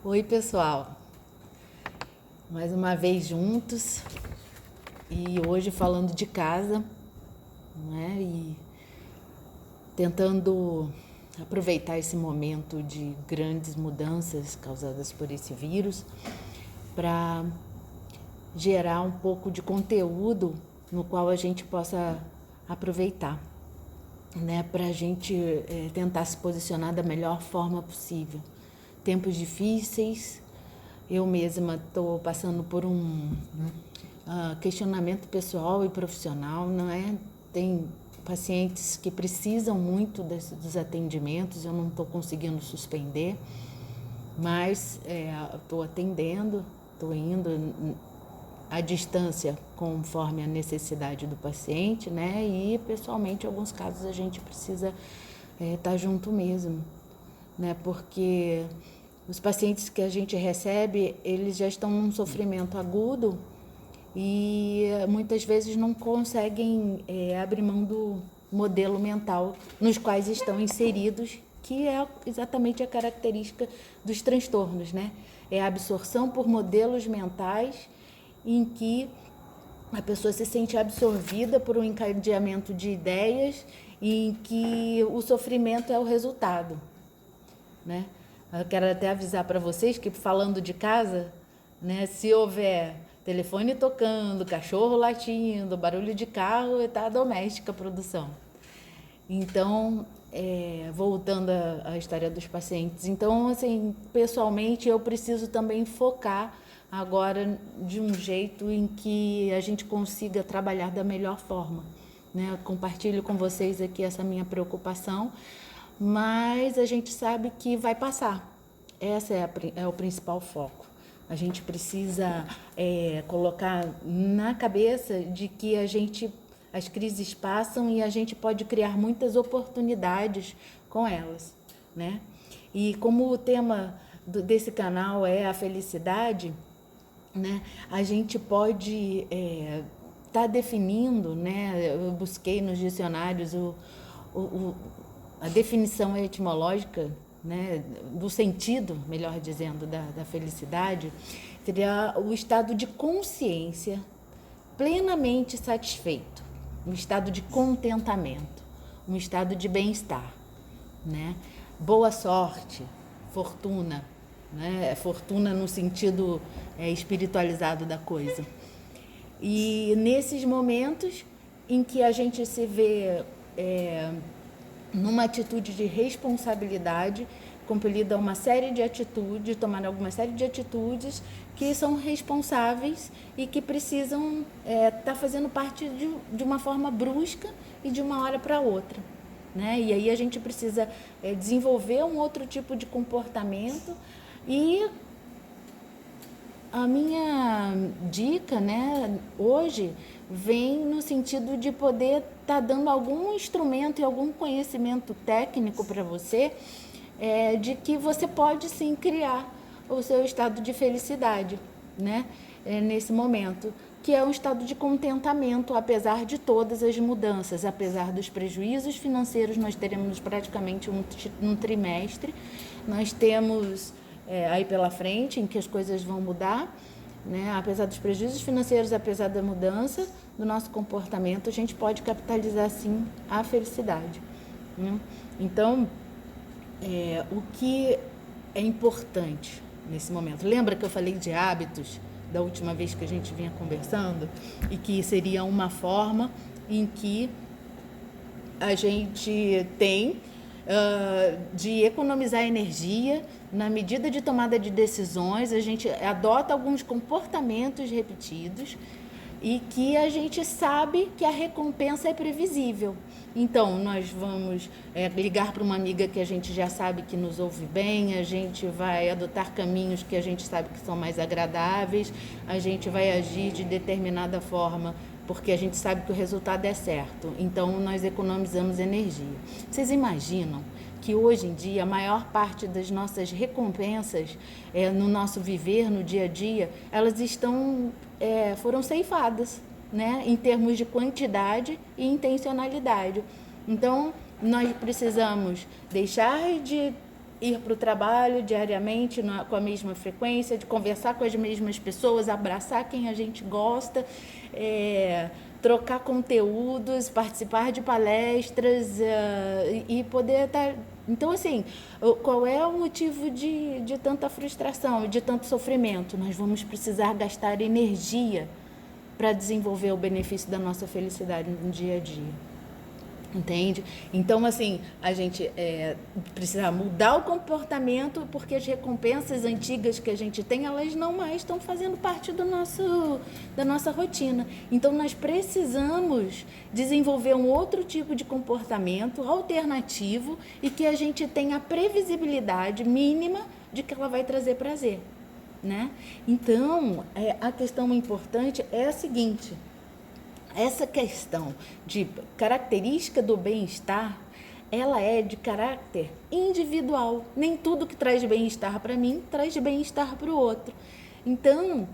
Oi, pessoal. Mais uma vez juntos e hoje falando de casa, né? E tentando aproveitar esse momento de grandes mudanças causadas por esse vírus para gerar um pouco de conteúdo no qual a gente possa aproveitar, né? Para a gente tentar se posicionar da melhor forma possível. Tempos difíceis. Eu mesma estou passando por um questionamento pessoal e profissional, não é? Tem pacientes que precisam muito dos atendimentos, eu não estou conseguindo suspender, mas estou atendendo, estou indo à distância conforme a necessidade do paciente, né? E pessoalmente, em alguns casos, a gente precisa estar junto mesmo, né? Porque os pacientes que a gente recebe, eles já estão num sofrimento agudo e muitas vezes não conseguem abrir mão do modelo mental nos quais estão inseridos, que é exatamente a característica dos transtornos, né? É a absorção por modelos mentais em que a pessoa se sente absorvida por um encadeamento de ideias em que o sofrimento é o resultado, né? Eu quero até avisar para vocês que, falando de casa, né, se houver telefone tocando, cachorro latindo, barulho de carro, está doméstica a produção. Então, voltando à história dos pacientes, então, assim, pessoalmente, eu preciso também focar agora de um jeito em que a gente consiga trabalhar da melhor forma, né? Eu compartilho com vocês aqui essa minha preocupação, mas a gente sabe que vai passar. Essa é o principal foco. A gente precisa colocar na cabeça de que as crises passam e a gente pode criar muitas oportunidades com elas, né? E como o tema desse canal é a felicidade, né? A gente pode tá definindo, né? Eu busquei nos dicionários a definição etimológica, né, do sentido, melhor dizendo, da felicidade, seria o estado de consciência plenamente satisfeito, um estado de contentamento, um estado de bem-estar, né? Boa sorte, fortuna, né? Fortuna no sentido espiritualizado da coisa. E nesses momentos em que a gente se vê numa atitude de responsabilidade, compelida a uma série de atitudes, tomar alguma série de atitudes que são responsáveis e que precisam estar fazendo parte de uma forma brusca e de uma hora para outra, né? E aí a gente precisa desenvolver um outro tipo de comportamento. E a minha dica, né, hoje vem no sentido de poder estar dando algum instrumento e algum conhecimento técnico para você, de que você pode sim criar o seu estado de felicidade, né, nesse momento, que é um estado de contentamento, apesar de todas as mudanças, apesar dos prejuízos financeiros. Nós teremos praticamente um trimestre, nós temos aí pela frente, em que as coisas vão mudar, né? Apesar dos prejuízos financeiros, apesar da mudança do nosso comportamento, a gente pode capitalizar sim a felicidade, né? Então, o que é importante nesse momento? Lembra que eu falei de hábitos da última vez que a gente vinha conversando? E que seria uma forma em que a gente tem de economizar energia na medida de tomada de decisões. A gente adota alguns comportamentos repetidos e que a gente sabe que a recompensa é previsível. Então, nós vamos ligar para uma amiga que a gente já sabe que nos ouve bem, a gente vai adotar caminhos que a gente sabe que são mais agradáveis, a gente vai agir de determinada forma porque a gente sabe que o resultado é certo. Então, nós economizamos energia. Vocês imaginam que hoje em dia a maior parte das nossas recompensas no nosso viver, no dia a dia, elas foram ceifadas, né, em termos de quantidade e intencionalidade. Então, nós precisamos deixar de ir para o trabalho diariamente com a mesma frequência, de conversar com as mesmas pessoas, abraçar quem a gente gosta, trocar conteúdos, participar de palestras e poder estar... Então, assim, qual é o motivo de tanta frustração, de tanto sofrimento? Nós vamos precisar gastar energia para desenvolver o benefício da nossa felicidade no dia a dia. Entende? Então, assim, a gente precisa mudar o comportamento, porque as recompensas antigas que a gente tem, elas não mais estão fazendo parte da nossa rotina. Então, nós precisamos desenvolver um outro tipo de comportamento alternativo e que a gente tenha a previsibilidade mínima de que ela vai trazer prazer, né? Então, a questão importante é a seguinte: essa questão de característica do bem-estar, ela é de caráter individual. Nem tudo que traz bem-estar para mim traz bem-estar para o outro. Então,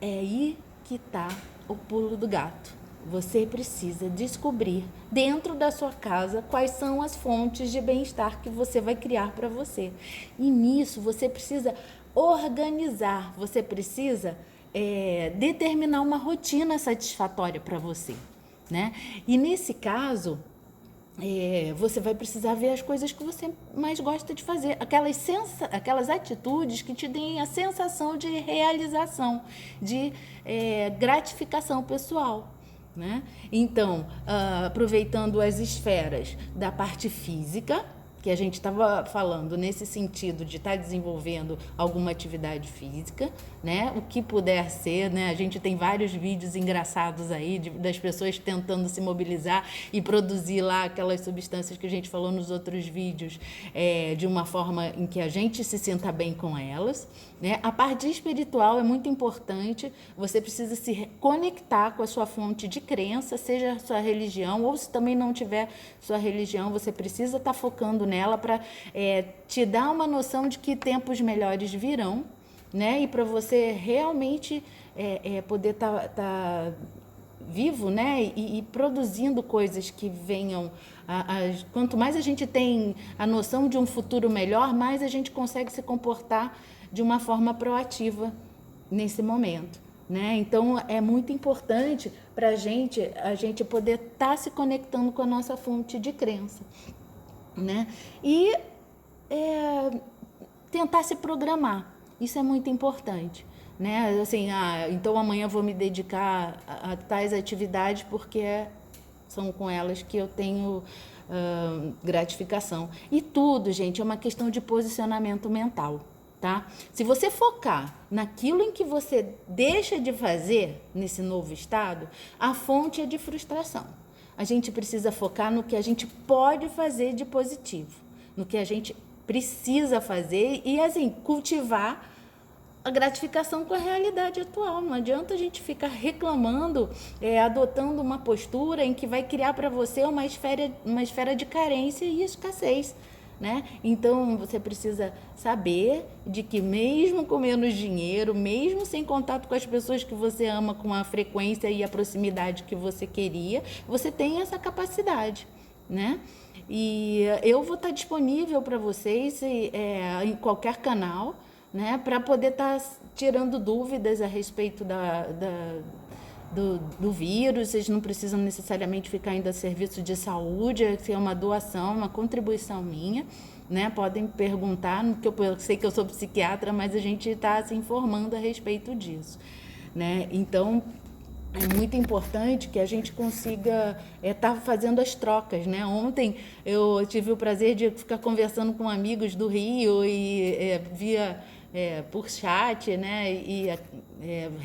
é aí que está o pulo do gato. Você precisa descobrir dentro da sua casa quais são as fontes de bem-estar que você vai criar para você. E nisso você precisa organizar, você precisa determinar uma rotina satisfatória para você, né? E nesse caso, você vai precisar ver as coisas que você mais gosta de fazer, aquelas atitudes que te deem a sensação de realização, de gratificação pessoal, né? Então, aproveitando as esferas da parte física, que a gente estava falando nesse sentido de estar desenvolvendo alguma atividade física, né? O que puder ser, né? A gente tem vários vídeos engraçados aí das pessoas tentando se mobilizar e produzir lá aquelas substâncias que a gente falou nos outros vídeos, de uma forma em que a gente se sinta bem com elas, né? A parte espiritual é muito importante, você precisa se conectar com a sua fonte de crença, seja a sua religião, ou se também não tiver sua religião, você precisa estar focando nela para te dar uma noção de que tempos melhores virão, né? E para você realmente poder estar vivo, né? E produzindo coisas que venham. Quanto mais a gente tem a noção de um futuro melhor, mais a gente consegue se comportar de uma forma proativa nesse momento, né? Então, é muito importante para a gente poder estar se conectando com a nossa fonte de crença, né? E tentar se programar, isso é muito importante, né? Assim, então amanhã eu vou me dedicar a tais atividades porque são com elas que eu tenho gratificação. E tudo, gente, é uma questão de posicionamento mental, tá? Se você focar naquilo em que você deixa de fazer nesse novo estado, a fonte é de frustração. A gente precisa focar no que a gente pode fazer de positivo, no que a gente precisa fazer e, assim, cultivar a gratificação com a realidade atual. Não adianta a gente ficar reclamando, adotando uma postura em que vai criar para você uma esfera de carência e escassez, né? Então, você precisa saber de que mesmo com menos dinheiro, mesmo sem contato com as pessoas que você ama com a frequência e a proximidade que você queria, você tem essa capacidade, né? E eu vou estar disponível para vocês em qualquer canal, né, para poder estar tirando dúvidas a respeito do vírus. Vocês não precisam necessariamente ficar indo a serviço de saúde, é uma doação, uma contribuição minha, né? Podem perguntar, porque eu sei que eu sou psiquiatra, mas a gente está se informando a respeito disso, né? Então, é muito importante que a gente consiga estar fazendo as trocas, né? Ontem eu tive o prazer de ficar conversando com amigos do Rio e via por chat, né? E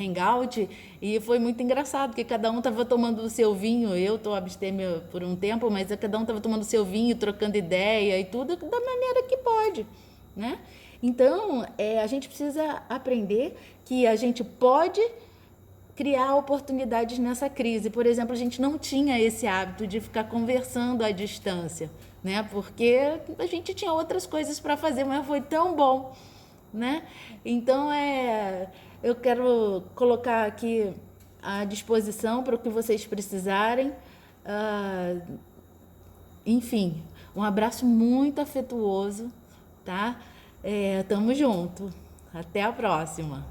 hangout, e foi muito engraçado, porque cada um estava tomando o seu vinho. Eu estou abstêmia por um tempo, mas cada um estava tomando o seu vinho, trocando ideia e tudo da maneira que pode, né? Então, a gente precisa aprender que a gente pode criar oportunidades nessa crise. Por exemplo, a gente não tinha esse hábito de ficar conversando à distância, né? Porque a gente tinha outras coisas para fazer, mas foi tão bom, né? Então, eu quero colocar aqui à disposição para o que vocês precisarem. Enfim, um abraço muito afetuoso tá? Tamo junto. Até a próxima.